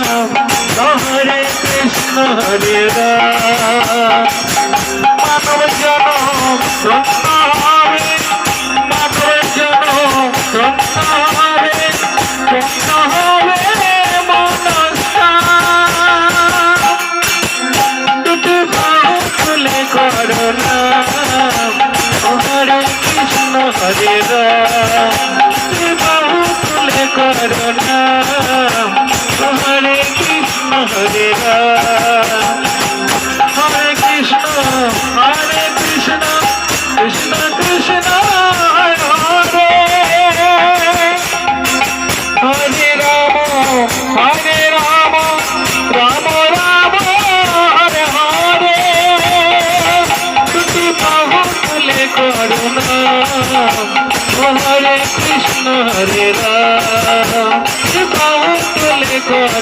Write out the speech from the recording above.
হরে কৃষ্ণ হরে রাম মানব জনম ধন্য হবে মানব জনম ধন্য হবে ধন্য হবে দুটি বাহু তুলে করো নাম হরে কৃষ্ণ হরে রাম দুটি বাহু তুলে করো নাম হরে কৃষ্ণ হরে রাম হরে কৃষ্ণ কৃষ্ণ কৃষ্ণ হরে হরে রাম রাম রাম হরে হরে দুটি বাহু তুলে করো নাম হরে কৃষ্ণ হরে রাম বাহু তুলে করো